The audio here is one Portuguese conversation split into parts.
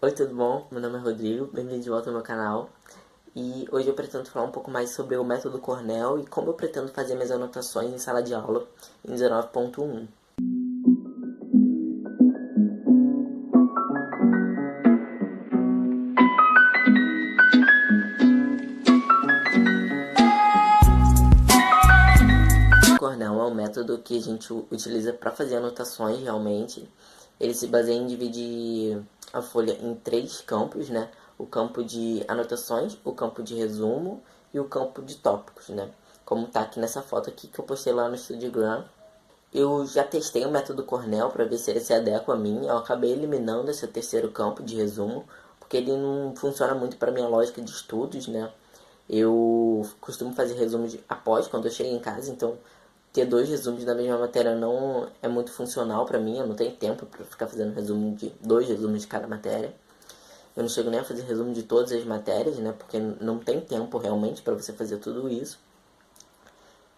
Oi, tudo bom? Meu nome é Rodrigo, bem-vindo de volta ao meu canal. E hoje eu pretendo falar um pouco mais sobre o método Cornell e como eu pretendo fazer minhas anotações em sala de aula em 19.1. O Cornell é um método que a gente utiliza para fazer anotações realmente. Ele se baseia em dividir a folha em três campos, né? O campo de anotações, o campo de resumo e o campo de tópicos, né? Como tá aqui nessa foto aqui que eu postei lá no Instagram. Eu já testei o método Cornell para ver se ele se adequa a mim. Eu acabei eliminando esse terceiro campo de resumo, porque ele não funciona muito para minha lógica de estudos, né? Eu costumo fazer resumos após, quando eu chego em casa, então ter dois resumos da mesma matéria não é muito funcional para mim. Eu não tenho tempo para ficar fazendo resumo de dois resumos de cada matéria. Eu não chego nem a fazer resumo de todas as matérias, né? Porque não tem tempo realmente para você fazer tudo isso.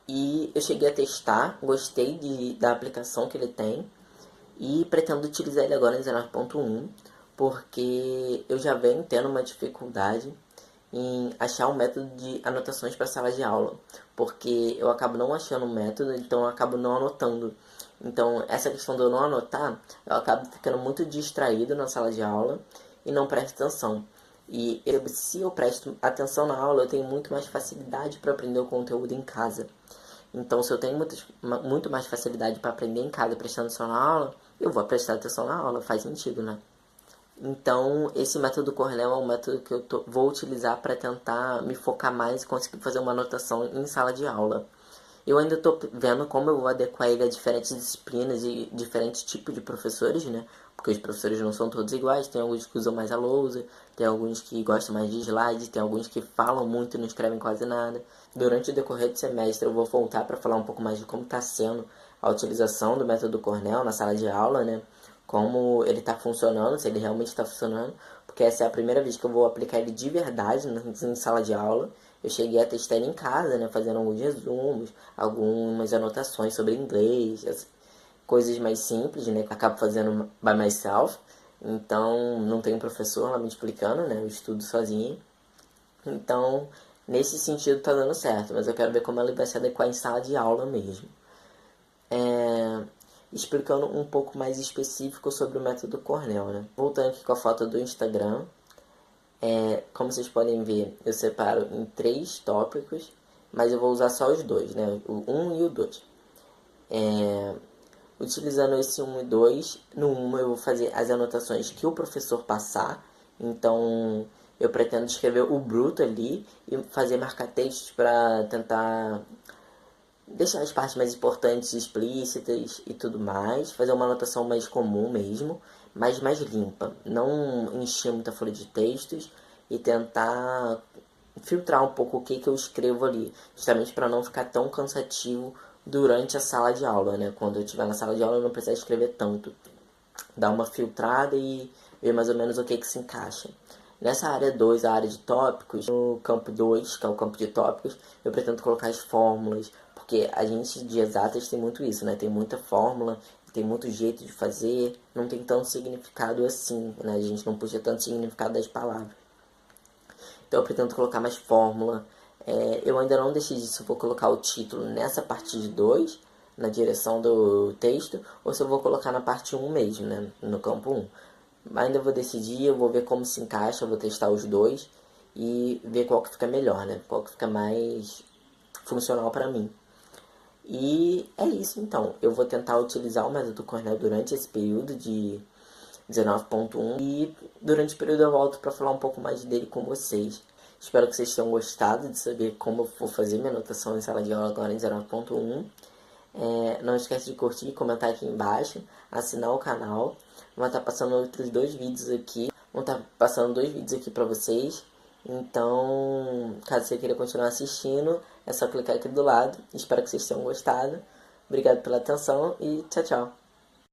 E eu cheguei a testar, gostei da aplicação que ele tem e pretendo utilizar ele agora em 19.1, porque eu já venho tendo uma dificuldade em achar um método de anotações para sala de aula, porque eu acabo não achando um método, então eu acabo não anotando. Então, essa questão de eu não anotar, eu acabo ficando muito distraído na sala de aula e não presto atenção. Se eu presto atenção na aula, eu tenho muito mais facilidade para aprender o conteúdo em casa. Então, se eu tenho muito mais facilidade para aprender em casa prestando atenção na aula, eu vou prestar atenção na aula, faz sentido, né? Então, esse método Cornell é um método que eu vou utilizar para tentar me focar mais e conseguir fazer uma anotação em sala de aula. Eu ainda estou vendo como eu vou adequar ele a diferentes disciplinas e diferentes tipos de professores, né? Porque os professores não são todos iguais, tem alguns que usam mais a lousa, tem alguns que gostam mais de slide, tem alguns que falam muito e não escrevem quase nada. Durante o decorrer do semestre eu vou voltar para falar um pouco mais de como está sendo a utilização do método Cornell na sala de aula, né? Como ele está funcionando, se ele realmente está funcionando, porque essa é a primeira vez que eu vou aplicar ele de verdade em sala de aula. Eu cheguei a testar ele em casa, né, fazendo alguns resumos, algumas anotações sobre inglês, coisas mais simples, né, que eu acabo fazendo by myself. Então, não tenho professor lá me explicando, né, eu estudo sozinho. Então, nesse sentido tá dando certo, mas eu quero ver como ele vai se adequar em sala de aula mesmo. Explicando um pouco mais específico sobre o método Cornell, né. Voltando aqui com a foto do Instagram, como vocês podem ver, eu separo em três tópicos, mas eu vou usar só os dois, né? O 1 e o 2. Utilizando esse 1 e 2, no 1 eu vou fazer as anotações que o professor passar. Então, eu pretendo escrever o bruto ali e fazer marcar textos para tentar deixar as partes mais importantes explícitas e tudo mais, fazer uma anotação mais comum mesmo, mas mais limpa, não encher muita folha de textos e tentar filtrar um pouco o que eu escrevo ali, justamente para não ficar tão cansativo durante a sala de aula, né? Quando eu estiver na sala de aula eu não preciso escrever tanto, dar uma filtrada e ver mais ou menos o que se encaixa. Nessa área 2, a área de tópicos, no campo 2, que é o campo de tópicos, eu pretendo colocar as fórmulas, porque a gente de exatas tem muito isso, né? Tem muita fórmula, tem muito jeito de fazer, não tem tanto significado assim, né? A gente não puxa tanto significado das palavras. Então eu pretendo colocar mais fórmula. Eu ainda não decidi se eu vou colocar o título nessa parte de 2, na direção do texto, ou se eu vou colocar na parte 1 mesmo, né? No campo 1. Ainda vou decidir, eu vou ver como se encaixa, eu vou testar os dois e ver qual que fica melhor, né? Qual que fica mais funcional para mim. E é isso então, eu vou tentar utilizar o método Cornell durante esse período de 19.1 e durante o período eu volto para falar um pouco mais dele com vocês. Espero que vocês tenham gostado de saber como eu vou fazer minha anotação em sala de aula agora em 19.1. Não esquece de curtir e comentar aqui embaixo, assinar o canal. Vou estar passando outros dois vídeos aqui. Vou estar passando dois vídeos aqui para vocês. Então, caso você queira continuar assistindo, é só clicar aqui do lado. Espero que vocês tenham gostado. Obrigado pela atenção e tchau, tchau.